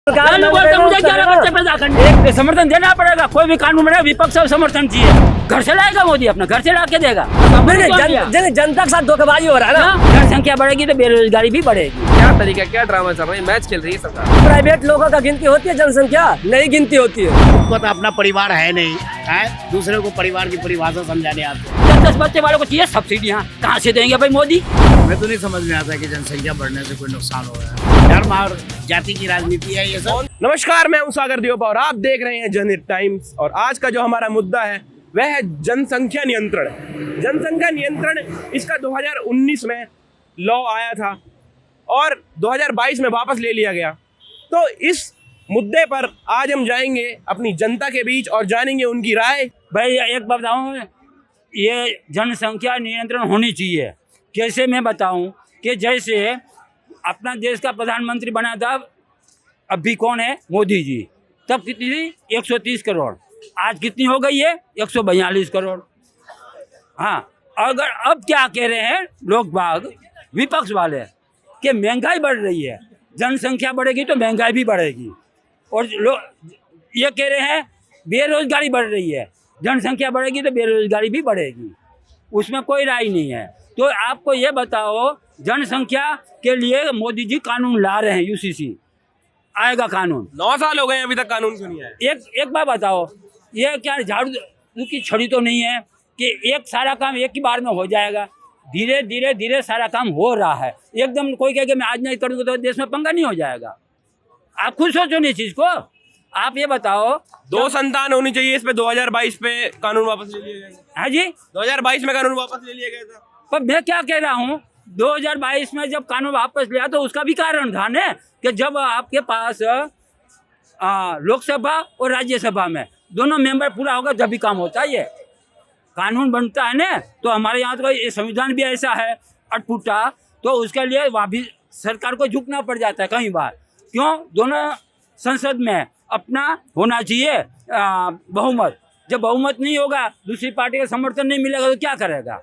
मुझे 11 बच्चे पैदा करने, एक समर्थन देना पड़ेगा। कोई भी कानून बने विपक्ष का समर्थन चाहिए। घर से लाएगा मोदी, अपना घर से ला के देगा। जनता के साथ धोखेबाजी हो रहा है ना। जनसंख्या बढ़ेगी तो बेरोजगारी भी बढ़ेगी। क्या तरीका, क्या ड्रामा चल रहा है? मैच खेल रही है सरकार। प्राइवेट लोगों का गिनती होती है, जनसंख्या नहीं गिनती होती है। उनको तो अपना परिवार है नहीं, है दूसरे को परिवार की परिभाषा समझाने आते हैं। 10 बच्चे वालों को चाहिए सब्सिडियाँ, कहाँ से देंगे भाई मोदी? मैं तो नहीं समझ में आता कि जनसंख्या बढ़ने से कोई नुकसान हो रहा है। धर्म और जाति की राजनीति है ये सब। नमस्कार, मैं हूं सागर दियोपा और आप देख रहे हैं जनहित टाइम्स। और आज का जो हमारा मुद्दा है वह है जनसंख्या नियंत्रण। जनसंख्या नियंत्रण, इसका 2019 में लॉ आया था और 2022 में वापस ले लिया गया। तो इस मुद्दे पर आज हम जाएंगे अपनी जनता के बीच और जानेंगे उनकी राय। भाई एक बात बताऊँ, ये जनसंख्या नियंत्रण होनी चाहिए। कैसे मैं बताऊं कि जैसे अपना देश का प्रधानमंत्री बना था, अभी कौन है? मोदी जी। तब कितनी थी? 130 करोड़। आज कितनी हो गई है? 142 करोड़। हाँ, अगर अब क्या कह रहे हैं लोग बाग, विपक्ष वाले, कि महंगाई बढ़ रही है, जनसंख्या बढ़ेगी तो महंगाई भी बढ़ेगी। और लोग ये कह रहे हैं बेरोजगारी बढ़ रही है, जनसंख्या बढ़ेगी तो बेरोजगारी भी बढ़ेगी। उसमें कोई राय नहीं है। तो आपको ये बताओ, जनसंख्या के लिए मोदी जी कानून ला रहे हैं, यूसीसी आएगा कानून। 9 साल हो गए अभी तक कानून क्यों नहीं आया? एक बात बताओ, ये क्या झाड़ू की छड़ी तो नहीं है कि एक सारा काम एक ही बार में हो जाएगा। धीरे धीरे धीरे सारा काम हो रहा है। एकदम कोई कहे कि मैं आज नहीं करूँगा तो देश में पंगा नहीं हो जाएगा। आप खुद सोचो नहीं चीज़ को। आप ये बताओ, 2 संतान होनी चाहिए, इस पे 2022 पे कानून वापस ले लिया गया। हाँ जी, 2022 में कानून वापस ले लिया गया था। पर मैं क्या कह रहा हूँ, 2022 में जब कानून वापस लिया तो उसका भी कारण था ना, कि जब आपके पास लोकसभा और राज्यसभा में दोनों मेंबर पूरा होगा जब भी काम होता है। ये कानून बनता है ना। तो हमारे यहाँ तो ये संविधान भी ऐसा है अटपुटा, तो उसके लिए वहाँ भी सरकार को झुकना पड़ जाता है कई बार। क्यों? दोनों संसद में अपना होना चाहिए बहुमत। जब बहुमत नहीं होगा, दूसरी पार्टी का समर्थन नहीं मिलेगा तो क्या करेगा?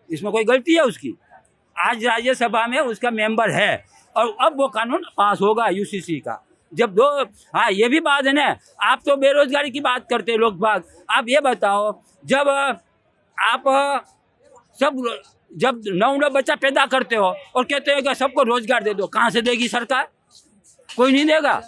इसमें कोई गलती है उसकी? आज राज्यसभा में उसका मेंबर है और अब वो कानून पास होगा यूसीसी का। जब दो, हाँ ये भी बात है ना। आप तो बेरोजगारी की बात करते हैं लोग बाग। आप ये बताओ, जब आप जब 9 बच्चा पैदा करते हो और कहते हो कि सबको रोजगार दे दो, कहाँ से देगी सरकार? कोई नहीं देगा।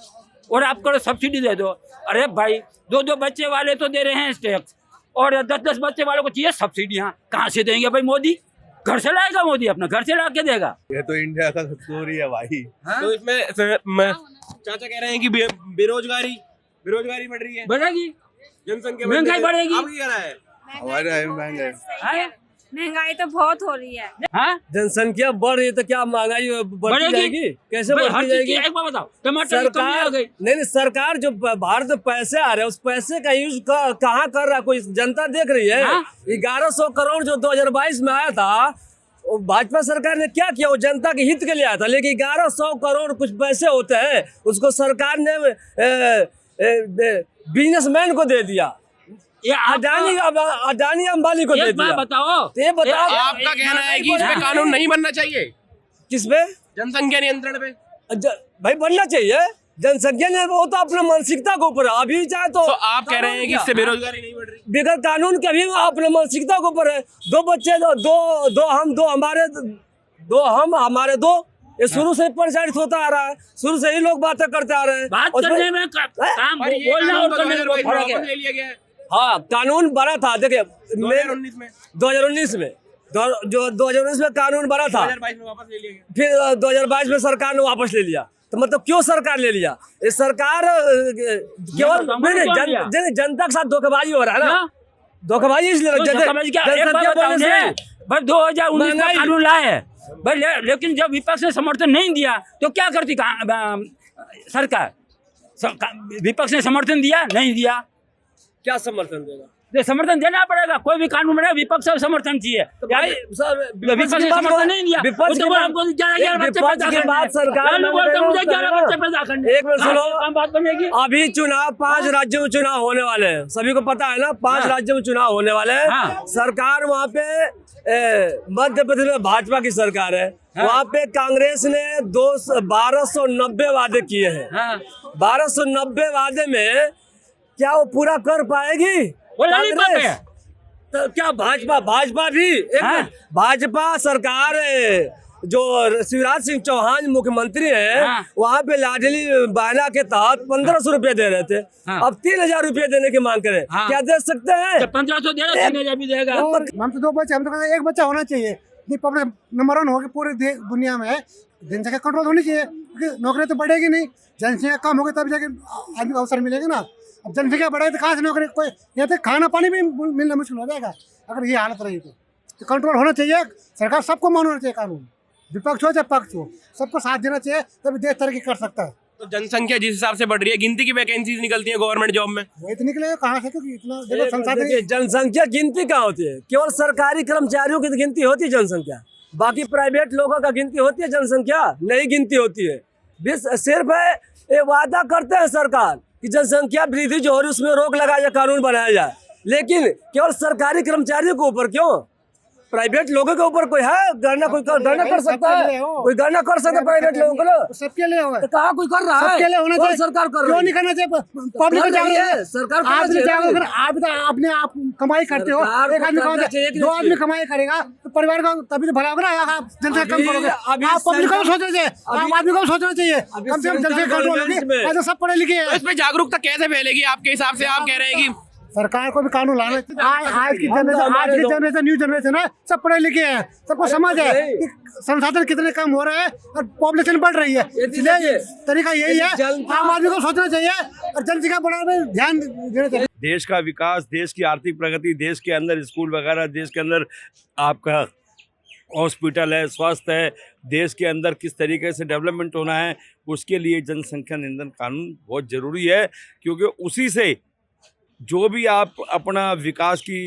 और आप करो सब्सिडी दे दो। अरे भाई, 2 बच्चे वाले तो दे रहे हैं टैक्स, और 10 बच्चे वालों को चाहिए सब्सिडियाँ, कहाँ से देंगे भाई मोदी? घर से लाएगा मोदी, अपना घर से ला के देगा। ये तो इंडिया का स्टोरी है भाई। तो इसमें चाचा कह रहे हैं कि बेरोजगारी बढ़ रही है, बढ़ेगी, जनसंख्या महंगाई बढ़ेगी। आपकी क्या राय है? हमारे महंगाई महंगाई तो बहुत हो रही है। हाँ, जनसंख्या बढ़ रही है तो क्या महंगाई बढ़ती जाएगी? कैसे भाई, हर बढ़ती चीज जाएगी? की एक बात बताओ, टमाटर की कमी आ सरकार गई। नहीं, सरकार जो भारत में पैसे आ रहे हैं उस पैसे का यूज कहाँ कर रहा है? कोई जनता देख रही है? हाँ? 1100 करोड़ जो 2022 में आया था, वो भाजपा सरकार ने क्या किया? वो जनता के हित के लिए आया था। लेकिन 1100 करोड़ कुछ पैसे होते हैं, उसको सरकार ने बिजनेसमैन को दे दिया, ये अडानी अंबानी को दे एक बात दिया। बताओ, तो ये बताओ, आपका कहना है कि इस पे कानून नहीं बनना चाहिए? किस पे? जनसंख्या नियंत्रण पे? भाई बनना चाहिए। जनसंख्या ने वो तो अपने मानसिकता के ऊपर है। अभी चाहे तो आप कह रहे हैं कि इससे बेरोजगारी नहीं बढ़ रही? बगैर कानून के भी अपने मानसिकता के ऊपर है। 2 बच्चे, दो हम हमारे दो, ये शुरू से प्रचारित होता आ रहा है। शुरू से ही लोग बातें करते आ रहे हैं। बात करने में काम पर ये बोलना कानून और तो करने में 2022 में फर्क वापस है। ले लिया गया है। हाँ, कानून बना था। देखिए 2019 में 2019 में जो 2019 में कानून बना था, 2022 में वापस ले लिया गया। फिर 2022 में सरकार ने वापस ले लिया। तो मतलब क्यों सरकार ले लिया? ये सरकार केवल जनता के साथ धोखेबाजी हो रहा है ना। धोखेबाजी इसलिए तो समझ क्या? एक बात बताओ ने, भाई 2019 में कानून लाए भाई, लेकिन जब विपक्ष ने समर्थन नहीं दिया तो क्या करती सरकार? विपक्ष ने समर्थन दिया? नहीं दिया। क्या समर्थन देगा? तो समर्थन देना पड़ेगा। कोई भी कानून बने विपक्ष का समर्थन चाहिए। भाई सर, विपक्ष ने समर्थन नहीं दिया। विपक्ष तो हमको 11 बच्चे विपक्ष पैदा के करने बाद हैं। सरकार मैं बोलता हूं, मुझे 11 बच्चे पैदा करने। एक मिनट सुनो, काम बात बनेगी। अभी चुनाव 5 राज्यों में चुनाव होने वाले हैं, सभी को पता है ना, 5 राज्यों में चुनाव होने वाले हैं। हाँ। सरकार वहाँ पे मध्य प्रदेश में भाजपा की सरकार है, वहाँ पे कांग्रेस ने 1290 वादे किए हैं। 1290 वादे में क्या वो पूरा कर पाएगी वो नहीं पाते हैं। तो क्या भाजपा भी भाजपा सरकार जो शिवराज सिंह चौहान मुख्यमंत्री हैं, वहाँ पे लाडली बहना के तहत 1500 रुपए दे रहे थे, अब 3000 रुपए देने की मांग करें, क्या दे सकते हैं? 1500 दे रहा, 3000 भी देगा। हम तो 2 बच्चे, हम तो कहते हैं 1 बच्चा होना चाहिए। पब्लिक नंबर 1 होगी पूरी दुनिया में, जनसंख्या कंट्रोल होनी चाहिए, क्योंकि नौकरी तो बढ़ेगी नहीं, जनसंख्या कम होगी तब जाके आदमी को अवसर मिलेगा ना। अब जनसंख्या बढ़ेगी तो कहाँ से नौकरी, कोई यहाँ तक खाना पानी भी मिलना मुश्किल हो जाएगा अगर ये हालत रही तो कंट्रोल होना चाहिए। सरकार सबको मानना चाहिए, कानून विपक्ष हो चाहे पक्ष हो, सबको साथ देना चाहिए, तभी देश तरक्की कर सकता है। तो जनसंख्या जिस हिसाब से बढ़ रही है, गिनती की वैकेंसीज निकलती है गवर्नमेंट जॉब में, वही तो निकलेगा कहाँ से, क्योंकि इतना देखो संसाधन। देखिए, जनसंख्या गिनती कहाँ होती है? केवल सरकारी कर्मचारियों की गिनती होती है जनसंख्या, बाकी प्राइवेट लोगों का गिनती होती है जनसंख्या नहीं गिनती होती है। सिर्फ ये वादा करते हैं सरकार कि जनसंख्या वृद्धि जो हो रही है उसमें रोक लगाया जाए, कानून बनाया जाए, लेकिन केवल सरकारी कर्मचारियों के ऊपर क्यों, प्राइवेट लोगों के ऊपर कोई है गणना? कोई गणना कर सकता है? कोई गणना कर सकता है प्राइवेट लोगों को? सबके लिए होगा, तो कहाँ कोई कर रहा है? सबके लिए होना चाहिए, सरकार कर क्यों नहीं करना चाहिए? पब्लिक को जागरूक, सरकार आप तो अपने आप कमाई करते हो, एक आदमी कमाई, 2 आदमी कमाई करेगा तो परिवार का तभी तो भला होगा ना। आप जनसंख्या कम करोगे, आप पब्लिक को सोचना चाहिए, आम आदमी को सोचना चाहिए, कम से कम जनसंख्या कंट्रोल होगी। ऐसे सब पढ़े लिखे तो हैं। इसमें जागरूकता कैसे फैलेगी आपके हिसाब से? आप कह रहे हैं कि सरकार को भी कानून लाना चाहिए। आज की जनरेशन न्यू जनरेशन है, सब पढ़े लिखे हैं, सबको समझ है कि संसाधन कितने कम हो रहे हैं और पॉपुलेशन बढ़ रही है, इसलिए तरीका यही है, आम आदमी को सोचना चाहिए और जनसंख्या बढ़ाने में ध्यान देना चाहिए। देश का विकास, देश की आर्थिक प्रगति, देश के अंदर स्कूल वगैरह, देश के अंदर आपका हॉस्पिटल है, स्वास्थ्य है, देश के अंदर किस तरीके से डेवलपमेंट होना है, उसके लिए जनसंख्या नियंत्रण कानून बहुत ज़रूरी है। क्योंकि उसी से जो भी आप अपना विकास की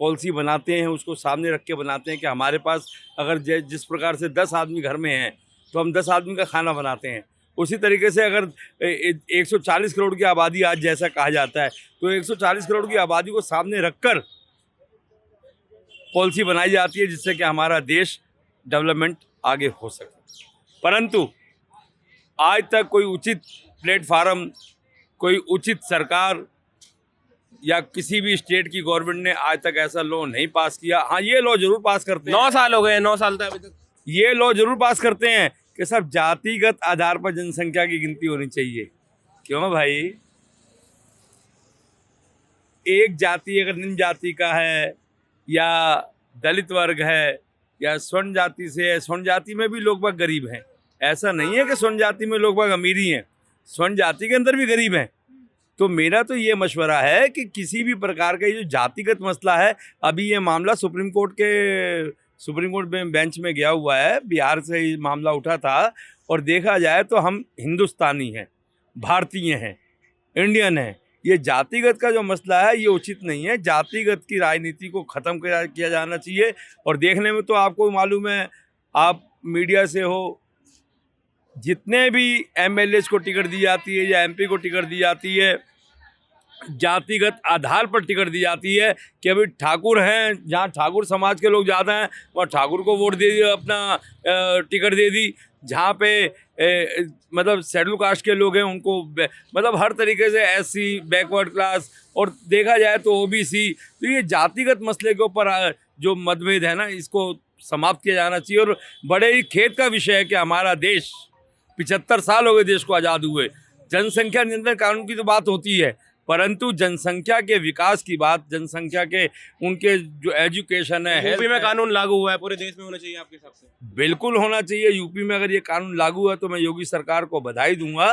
पॉलिसी बनाते हैं उसको सामने रख के बनाते हैं कि हमारे पास अगर जिस प्रकार से 10 आदमी घर में हैं तो हम 10 आदमी का खाना बनाते हैं, उसी तरीके से अगर 140 करोड़ की आबादी आज जैसा कहा जाता है तो 140 करोड़ की आबादी को सामने रखकर पॉलिसी बनाई जाती है जिससे कि हमारा देश डेवलपमेंट आगे हो सके। परंतु आज तक कोई उचित प्लेटफार्म, कोई उचित सरकार या किसी भी स्टेट की गवर्नमेंट ने आज तक ऐसा लॉ नहीं पास किया। हाँ, ये लॉ जरूर पास करते हैं, 9 साल हो गए, 9 साल तक अभी तक ये लॉ जरूर पास करते हैं कि सब जातिगत आधार पर जनसंख्या की गिनती होनी चाहिए। क्यों भाई? एक जाति अगर निम्न जाति का है या दलित वर्ग है या स्वर्ण जाति से है, स्वर्ण जाति में भी लोग बाग गरीब हैं, ऐसा नहीं है कि स्वर्ण जाति में लोग बाग अमीर ही हैं, स्वर्ण जाति के अंदर भी गरीब हैं। तो मेरा तो ये मशवरा है कि किसी भी प्रकार का ये जो जातिगत मसला है, अभी ये मामला सुप्रीम कोर्ट में बेंच में गया हुआ है, बिहार से ये मामला उठा था, और देखा जाए तो हम हिंदुस्तानी हैं, भारतीय हैं, इंडियन हैं। ये जातिगत का जो मसला है ये उचित नहीं है। जातिगत की राजनीति को ख़त्म किया जाना चाहिए। और देखने में तो आपको मालूम है, आप मीडिया से हो, जितने भी एमएलएस को टिकट दी जाती है या एमपी को टिकट दी जाती है, जातिगत आधार पर टिकट दी जाती है कि अभी ठाकुर हैं, जहाँ ठाकुर समाज के लोग ज़्यादा हैं वहाँ ठाकुर को वोट दे दिया, अपना टिकट दे दी। जहाँ पे मतलब शेड्यूल कास्ट के लोग हैं उनको मतलब हर तरीके से एससी, बैकवर्ड क्लास, और देखा जाए तो ओबीसी। तो ये जातिगत मसले के ऊपर जो मतभेद है ना, इसको समाप्त किया जाना चाहिए। और बड़े ही खेद का विषय है कि हमारा देश 75 साल हो गए देश को आज़ाद हुए। जनसंख्या नियंत्रण कानून की तो बात होती है, परंतु जनसंख्या के विकास की बात, जनसंख्या के उनके जो एजुकेशन है, यूपी में कानून लागू हुआ है, पूरे देश में होना चाहिए आपके हिसाब से? बिल्कुल होना चाहिए। यूपी में अगर ये कानून लागू हुआ तो मैं योगी सरकार को बधाई दूंगा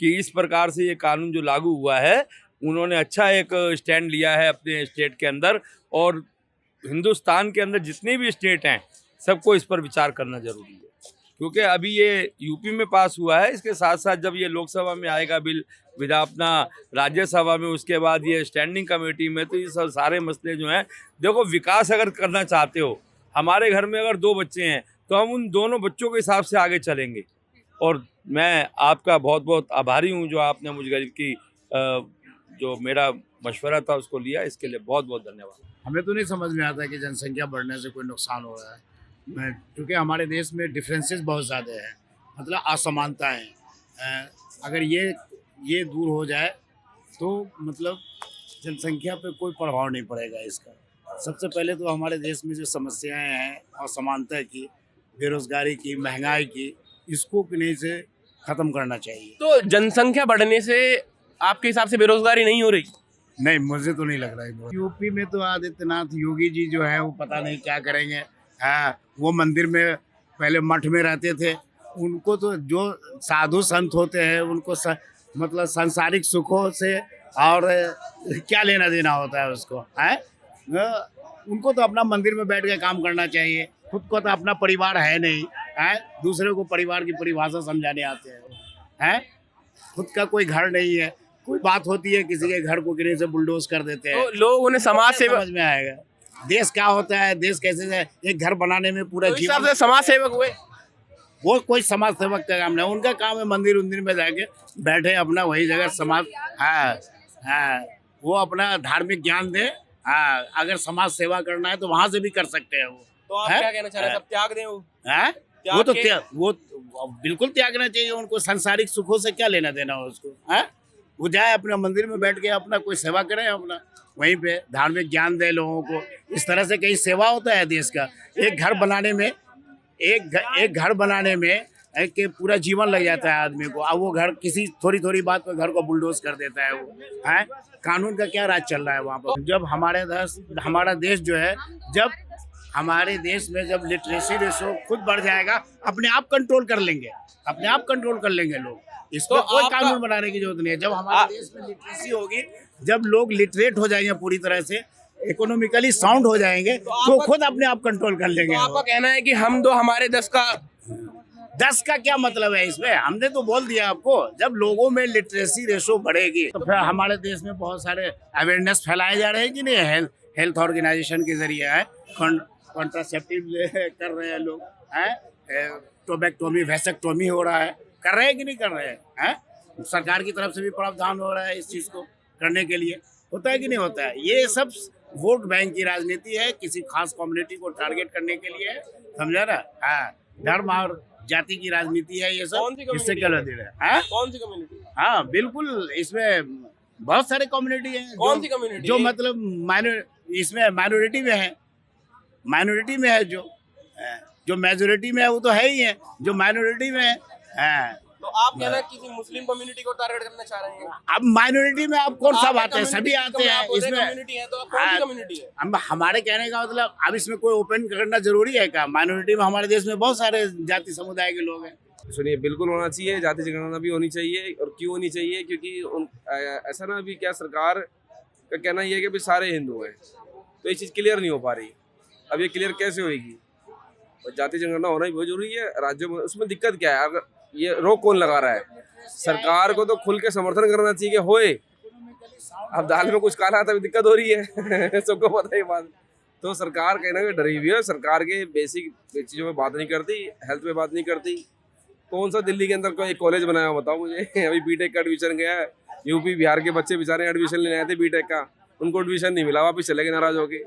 कि इस प्रकार से ये कानून जो लागू हुआ है, उन्होंने अच्छा एक स्टैंड लिया है अपने स्टेट के अंदर। और हिंदुस्तान के अंदर जितने भी स्टेट हैं सबको इस पर विचार करना जरूरी है। क्योंकि अभी ये यूपी में पास हुआ है, इसके साथ साथ जब ये लोकसभा में आएगा बिल, विधा अपना राज्यसभा में, उसके बाद ये स्टैंडिंग कमेटी में, तो ये सब सारे मसले जो हैं, देखो विकास अगर करना चाहते हो, हमारे घर में अगर 2 बच्चे हैं तो हम उन दोनों बच्चों के हिसाब से आगे चलेंगे। और मैं आपका बहुत बहुत आभारी हूँ जो आपने मुझ गरीब की जो मेरा मशवरा था उसको लिया, इसके लिए बहुत बहुत धन्यवाद। हमें तो नहीं समझ में आता कि जनसंख्या बढ़ने से कोई नुकसान हो रहा है, क्योंकि हमारे देश में डिफरेंसेस बहुत ज़्यादा है, मतलब असमानताएं। अगर ये दूर हो जाए तो मतलब जनसंख्या पे कोई प्रभाव नहीं पड़ेगा इसका। सबसे पहले तो हमारे देश में जो समस्याएं हैं असमानता की, बेरोजगारी की, महंगाई की, इसको किन्हीं से ख़त्म करना चाहिए। तो जनसंख्या बढ़ने से आपके हिसाब से बेरोजगारी नहीं हो रही? नहीं, मुझे तो नहीं लग रहा है। यूपी में तो आदित्यनाथ योगी जी जो है वो पता नहीं क्या करेंगे। हाँ, वो मंदिर में पहले मठ में रहते थे, उनको तो जो साधु संत होते हैं उनको मतलब सांसारिक सुखों से और क्या लेना देना होता है उसको, है? उनको तो अपना मंदिर में बैठ के काम करना चाहिए। खुद को तो अपना परिवार है नहीं, है? दूसरे को परिवार की परिभाषा समझाने आते हैं। खुद का कोई घर नहीं है, कोई बात होती है किसी के घर को गिरे से बुलडोज कर देते हैं। तो लोग उन्हें समाज सेवक समझ में आएगा देश क्या होता है, देश कैसे है। एक घर बनाने में पूरा हिसाब से समाज सेवक हुए? वो कोई समाज सेवक का काम नहीं, उनका काम है मंदिर उंदिर में जाके बैठे अपना वही जगह समाज, हाँ, वो अपना धार्मिक ज्ञान दे। हाँ, अगर समाज सेवा करना है तो वहां से भी कर सकते हैं वो। तो आप क्या कहना चाह रहे हैं, सब त्याग दें वो? है वो तो वो बिल्कुल त्यागना चाहिए उनको। सांसारिक सुखों से क्या लेना देना हो उसको, है? वो जाए अपने मंदिर में बैठ के अपना कोई सेवा करे, अपना वहीं पे धार्मिक ज्ञान दे लोगों को। इस तरह से कहीं सेवा होता है देश का। एक घर बनाने में एक घर बनाने में कि पूरा जीवन लग जाता है आदमी को। अब वो घर किसी थोड़ी बात पर घर को बुलडोज कर देता है वो, है? कानून का क्या राज चल रहा है वहाँ पर? जब हमारा देश जो है, जब हमारे देश में जब लिटरेसी रेशो खुद बढ़ जाएगा, अपने आप कंट्रोल कर लेंगे लोग। इसको कोई कानून बनाने की जरूरत नहीं है। जब हमारे देश में लिटरेसी होगी, जब लोग लिटरेट हो जाएंगे पूरी तरह से, इकोनॉमिकली साउंड हो जाएंगे, तो खुद अपने आप कंट्रोल कर लेंगे। तो आपका कहना है कि हम दो हमारे 10 का क्या मतलब है इसमें? हमने तो बोल दिया आपको, जब लोगों में लिटरेसी रेशो बढ़ेगी तो फिर हमारे देश में बहुत सारे अवेयरनेस फैलाए जा रहे हैं कि नहीं, हेल्थ ऑर्गेनाइजेशन के जरिए है, कॉन्ट्रासेप्टिव कर रहे हैं लोग, है? टोबैक्टोमी, वैसेक्टोमी हो रहा है, कर रहे हैं कि नहीं कर रहे हैं? सरकार की तरफ से भी प्रावधान हो रहा है इस चीज़ को करने के लिए। होता है कि नहीं होता है? ये सब वोट बैंक की राजनीति है, किसी खास कम्युनिटी को टारगेट करने के लिए है, समझा ना? हाँ, धर्म और जाति की राजनीति है ये सब। इससे क्या लेना देना है? कौन सी कम्युनिटी? हाँ, बिल्कुल, इसमें बहुत सारे कम्युनिटी हैं। कौन सी कम्युनिटी? जो मतलब इसमें माइनॉरिटी में है, जो मेजोरिटी में है वो तो है ही है, जो माइनॉरिटी में है। तो आप कहना किसी मुस्लिम कम्युनिटी को टारगेट करना चाह रहे हैं? अब माइनॉरिटी में आप कौन सा बात है, सभी आते हैं इसमें। कम्युनिटी है तो कौन सी कम्युनिटी है? हम हमारे कहने का मतलब, अब इसमें कोई ओपन करना जरूरी है क्या? माइनॉरिटी में हमारे देश में बहुत सारे जाति समुदाय के लोग हैं। सुनिए, बिल्कुल होना चाहिए, जाति जनगणना भी होनी चाहिए। और क्यों होनी चाहिए? क्योंकि ऐसा ना, अभी क्या सरकार का कहना ये है कि भाई सारे हिंदू हैं, तो ये चीज़ क्लियर नहीं हो पा रही। अब ये क्लियर कैसे होगी? और जाति जनगणना होना भी बहुत जरूरी है राज्यों में। उसमें दिक्कत क्या है? अगर ये रोक कौन लगा रहा है? सरकार को तो खुल के समर्थन करना चाहिए कि होए। अब दाल में कुछ काला तभी दिक्कत हो रही है सबको पता है बात। तो सरकार कहीं ना कहीं डरी हुई है, सरकार के बेसिक चीज़ों में बात नहीं करती, हेल्थ में बात नहीं करती। कौन सा दिल्ली के अंदर कोई कॉलेज बनाया बताओ मुझे? अभी बीटेक का एडमिशन गया है, यूपी बिहार के बच्चे बेचारे एडमिशन लेने आए थे बीटेक का, उनको एडमिशन नहीं मिला, वापस चले गए नाराज होके।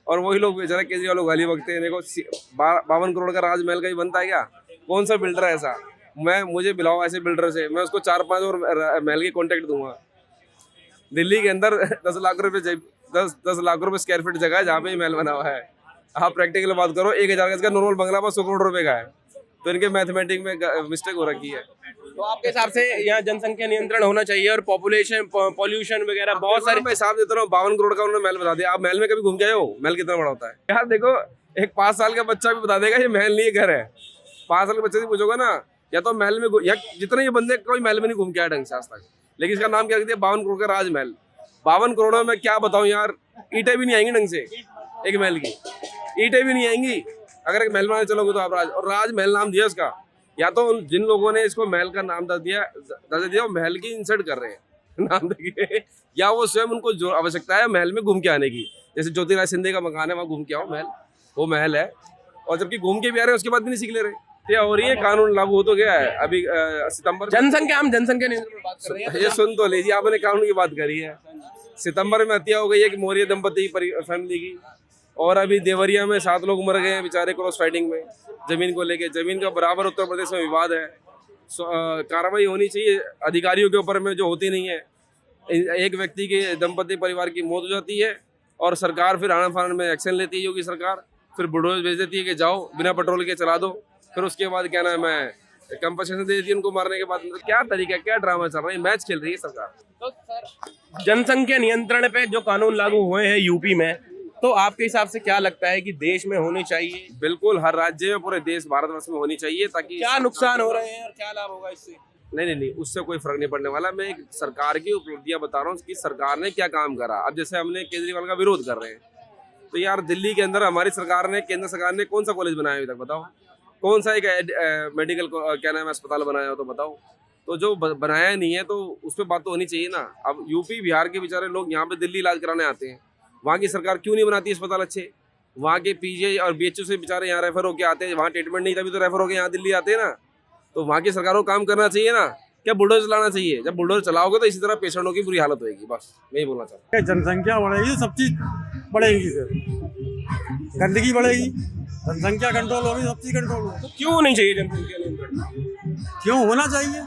और वही लोग बेचारे केजरीवाल लोग गाली बकते हैं। देखो 52 करोड़ का राजमहल का ही बनता है क्या? कौन सा बिल्डर है ऐसा? मुझे मिलाओ ऐसे बिल्डर से, मैं उसको 4-5 और महल के कॉन्ट्रैक्ट दूंगा। दिल्ली के अंदर 10 लाख रुपए स्क्वायर फीट जगह है जहाँ पे महल बना हुआ है। आप प्रैक्टिकल बात करो, 1000 गज का नॉर्मल बंगला 100 करोड़ रुपए का है। तो इनके मैथमेटिक में मिस्टेक हो रखी है। तो आपके हिसाब से यहाँ जनसंख्या नियंत्रण होना चाहिए और पॉल्यूशन वगैरह बहुत सारे। मैं हिसाब देता हूँ, 52 करोड़ का उन्होंने महल बता दिया। आप महल में कभी घूम के आए हो? महल कितना बड़ा होता है यार? देखो, एक 5 साल का बच्चा भी बता देगा ये महल नहीं, घर है। 5 साल के बच्चे से पूछोगे ना, या तो महल में, या जितने ये बंदे कोई महल में नहीं घूम के आया ढंग से आज तक, लेकिन इसका नाम क्या रख दिया? 52 करोड़ का राजमहल। 52 करोड़ में मैं क्या बताऊं यार, ईंटें भी नहीं आएंगी ढंग से, एक महल की ईंटें भी नहीं आएंगी। अगर एक महल बनाने चलोगे तो आप और राजमहल नाम दिया उसका, या तो जिन लोगों ने इसको महल का नाम दर्जा दिया वो महल की इंसल्ट कर रहे हैं नाम देके, या वो स्वयं उनको जो आवश्यकता है महल में घूम के आने की, जैसे ज्योतिराज सिंधिया का मकान है वहाँ घूम के आओ महल, वो महल है, और जबकि घूम के भी आ रहे हैं उसके बाद भी नहीं सीख ले रहे। क्या हो रही है, कानून लागू हो तो गया है अभी सितंबर, जनसंख्या, हम जनसंख्या नियंत्रण पर बात कर रहे हैं। ये सुन तो लीजिए, आपने कानून की बात करी है। सितंबर में हत्या हो गई है कि मौर्य दंपति की फैमिली की, और अभी देवरिया में 7 लोग मर गए हैं बेचारे क्रॉस फाइटिंग में जमीन को लेके। जमीन का बराबर उत्तर प्रदेश में विवाद है, कार्रवाई होनी चाहिए अधिकारियों के ऊपर में जो होती नहीं है। एक व्यक्ति के दंपति परिवार की मौत हो जाती है और सरकार फिर आनन फानन में एक्शन लेती है योगी सरकार, फिर बुलडोजर भेज देती है कि जाओ बिना पेट्रोल के चला दो, फिर उसके बाद क्या नाम है कंपनसेशन दे देती है उनको मारने के बाद। क्या तरीका, क्या ड्रामा चल रहा है, मैच खेल रही है सरकार। तो सर, जनसंख्या नियंत्रण पे जो कानून लागू हुए हैं यूपी में, तो आपके हिसाब से क्या लगता है कि देश में होनी चाहिए? बिल्कुल, हर राज्य में, पूरे देश भारतवर्ष में होनी चाहिए, ताकि क्या नुकसान हो रहे हैं और क्या लाभ होगा इससे? नहीं, उससे कोई फर्क नहीं पड़ने वाला। मैं एक सरकार की उपलब्धियां बता रहा हूँ कि सरकार ने क्या काम करा। अब जैसे हमने केजरीवाल का विरोध कर रहे हैं, तो यार दिल्ली के अंदर हमारी सरकार ने, केंद्र सरकार ने कौन सा कॉलेज बनाया अभी तक बताओ, कौन सा एक मेडिकल क्या नाम है अस्पताल बनाया हो तो बताओ। तो जो बनाया नहीं है तो उस पर बात तो होनी चाहिए ना। अब यूपी बिहार के बेचारे लोग यहाँ पे दिल्ली इलाज कराने आते हैं, वहाँ की सरकार क्यों नहीं बनाती अस्पताल अच्छे? वहाँ के पीजीआई और बीएचयू से बेचारे यहाँ रेफर होके आते हैं, वहाँ ट्रीटमेंट नहीं, तभी तो रेफर होके यहाँ दिल्ली आते हैं ना। तो वहाँ की सरकार को काम करना चाहिए ना, क्या बुलडोजर चलाना चाहिए? जब बुलडोजर चलाओगे तो इसी तरह पेशेंटों की बुरी हालत होगी। बस मैं ही बोलना चाहता हूँ। जनसंख्या बढ़ेगी, सब चीज बढ़ेगी, सर गंदगी बढ़ेगी, जनसंख्या कंट्रोल होगी, सब चीज कंट्रोल होगी। तो क्यों नहीं चाहिए जनसंख्या नियंत्रण? क्यों होना चाहिए?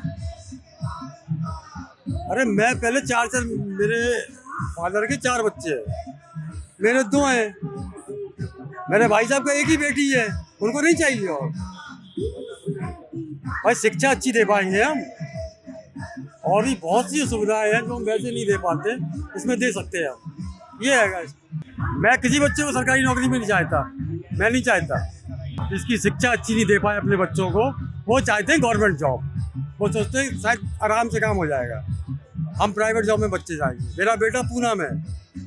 अरे मैं पहले 4 मेरे फादर के 4 बच्चे हैं, मेरे 2 हैं, मेरे भाई साहब का एक ही बेटी है, उनको नहीं चाहिए। और भाई शिक्षा अच्छी दे पाएंगे हम, और भी बहुत सी सुविधाएं हैं जो हम वैसे नहीं दे पाते, इसमें दे सकते हैं हम। ये है। मैं किसी बच्चे को सरकारी नौकरी में नहीं चाहता, मैं नहीं चाहता इसकी शिक्षा अच्छी नहीं दे पाए अपने बच्चों को। वो चाहते हैं गवर्नमेंट जॉब, वो सोचते हैं शायद आराम से काम हो जाएगा, हम प्राइवेट जॉब में बच्चे जाएंगे। मेरा बेटा पूना में,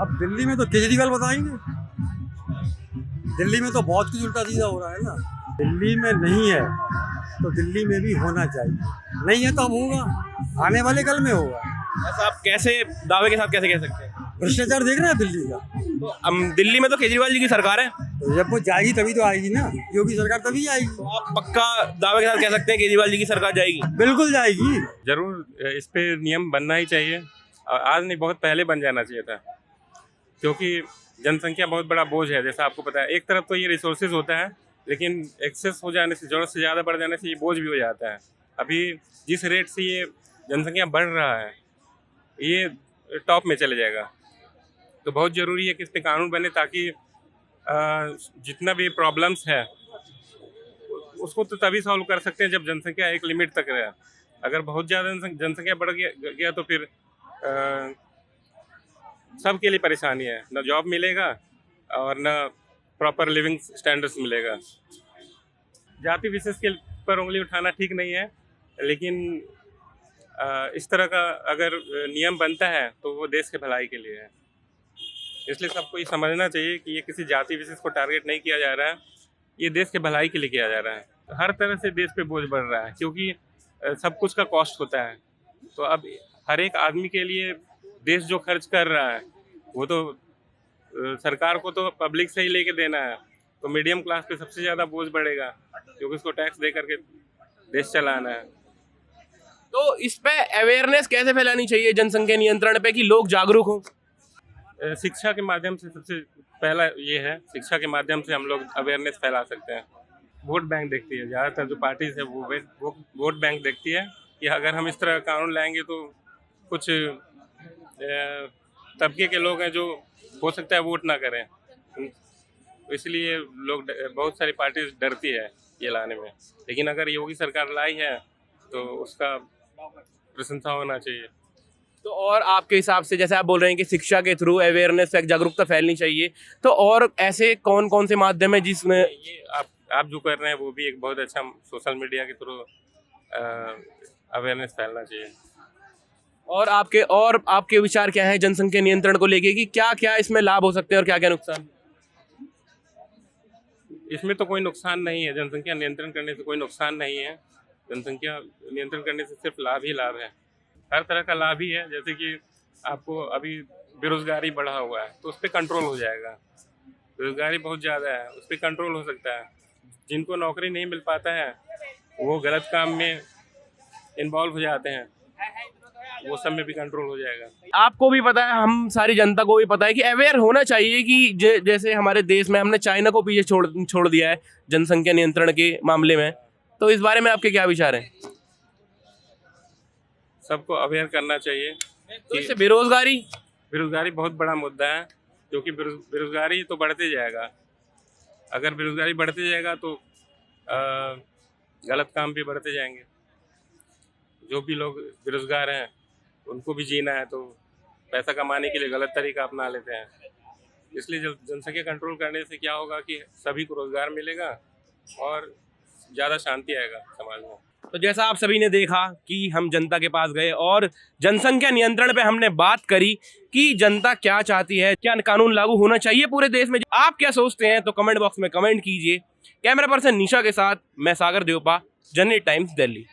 अब दिल्ली में तो केजरीवाल बताएंगे, दिल्ली में तो बहुत कुछ उल्टा सीधा हो रहा है ना। दिल्ली में नहीं है तो दिल्ली में भी होना चाहिए, नहीं है तो अब होगा, आने वाले कल में होगा। ऐसा आप कैसे दावे के साथ कैसे कह सकते हैं? भ्रष्टाचार देख रहे हैं दिल्ली का, तो दिल्ली में तो केजरीवाल जी की सरकार है, तो जब वो जाएगी तभी तो आएगी ना, योगी सरकार तभी आएगी। तो आप पक्का दावे के साथ कह सकते हैं केजरीवाल जी की सरकार जाएगी? बिल्कुल जाएगी। जरूर इस पे नियम बनना ही चाहिए, और आज नहीं बहुत पहले बन जाना चाहिए था, क्योंकि जनसंख्या बहुत बड़ा बोझ है। जैसा आपको पता है, एक तरफ तो ये रिसोर्सेज होता है, लेकिन एक्सेस हो जाने से, ज़रूरत से ज़्यादा बढ़ जाने से ये बोझ भी हो जाता है। अभी जिस रेट से ये जनसंख्या बढ़ रहा है, ये टॉप में चले जाएगा। तो बहुत ज़रूरी है कि इस पर कानून बने, ताकि जितना भी प्रॉब्लम्स है उसको तो तभी सॉल्व कर सकते हैं जब जनसंख्या एक लिमिट तक रहे। अगर बहुत ज़्यादा जनसंख्या बढ़ गया तो फिर सबके लिए परेशानी है, ना जॉब मिलेगा और ना प्रॉपर लिविंग स्टैंडर्ड्स मिलेगा। जाति विशेष के पर उंगली उठाना ठीक नहीं है, लेकिन इस तरह का अगर नियम बनता है तो वो देश के भलाई के लिए है। इसलिए सबको ये समझना चाहिए कि ये किसी जाति विशेष को टारगेट नहीं किया जा रहा है, ये देश के भलाई के लिए किया जा रहा है। हर तरह से देश पे बोझ बढ़ रहा है, क्योंकि सब कुछ का कॉस्ट होता है। तो अब हर एक आदमी के लिए देश जो खर्च कर रहा है वो तो सरकार को तो पब्लिक से ही लेके देना है, तो मीडियम क्लास पे सबसे ज़्यादा बोझ बढ़ेगा, क्योंकि उसको टैक्स दे करके देश चलाना है। तो इस पे अवेयरनेस कैसे फैलानी चाहिए जनसंख्या नियंत्रण पे कि लोग जागरूक हों? शिक्षा के माध्यम से सबसे पहला ये है, शिक्षा के माध्यम से हम लोग अवेयरनेस फैला सकते हैं। वोट बैंक देखती है, ज़्यादातर जो पार्टीज है वो वोट बैंक देखती है कि अगर हम इस तरह का कानून लाएंगे तो कुछ तबके के लोग हैं जो हो सकता है वोट ना करें, तो इसलिए लोग, बहुत सारी पार्टीज डरती है ये लाने में। लेकिन अगर योगी सरकार लाई है तो उसका प्रशंसा होना चाहिए। तो और आपके हिसाब से, जैसे आप बोल रहे हैं कि शिक्षा के थ्रू अवेयरनेस, जागरूकता फैलनी चाहिए, तो और ऐसे कौन कौन से माध्यम है जिसमें ये आप जो कर रहे हैं वो भी एक बहुत अच्छा, सोशल मीडिया के थ्रू अवेयरनेस फैलना चाहिए। और आपके विचार क्या है जनसंख्या नियंत्रण को लेके कि क्या क्या इसमें लाभ हो सकते हैं और क्या क्या नुकसान? इसमें तो कोई नुकसान नहीं है, जनसंख्या नियंत्रण करने से कोई नुकसान नहीं है। जनसंख्या नियंत्रण करने से सिर्फ लाभ ही लाभ है, हर तरह का लाभ ही है। जैसे कि आपको अभी बेरोजगारी बढ़ा हुआ है तो उस पर कंट्रोल हो जाएगा, बेरोजगारी बहुत ज़्यादा है उस पर कंट्रोल हो सकता है। जिनको नौकरी नहीं मिल पाता है वो गलत काम में इन्वॉल्व हो जाते हैं, वो सब में भी कंट्रोल हो जाएगा। आपको भी पता है, हम सारी जनता को भी पता है कि अवेयर होना चाहिए कि जैसे हमारे देश में हमने चाइना को पीछे छोड़ दिया है जनसंख्या नियंत्रण के मामले में, तो इस बारे में आपके क्या विचार हैं? सबको अवेयर करना चाहिए। तो इससे बेरोजगारी बहुत बड़ा मुद्दा है, क्योंकि बेरोजगारी तो बढ़ते जाएगा। अगर बेरोजगारी बढ़ते जाएगा तो गलत काम भी बढ़ते जाएंगे। जो भी लोग बेरोजगार हैं उनको भी जीना है, तो पैसा कमाने के लिए गलत तरीका अपना लेते हैं। इसलिए जनसंख्या कंट्रोल करने से क्या होगा कि सभी को रोजगार मिलेगा और ज़्यादा शांति आएगा समाज में। तो जैसा आप सभी ने देखा कि हम जनता के पास गए और जनसंख्या नियंत्रण पे हमने बात करी कि जनता क्या चाहती है, क्या कानून लागू होना चाहिए पूरे देश में। आप क्या सोचते हैं तो कमेंट बॉक्स में कमेंट कीजिए। कैमरा पर्सन निशा के साथ मैं सागर देवपा, जनहित टाइम्स, दिल्ली।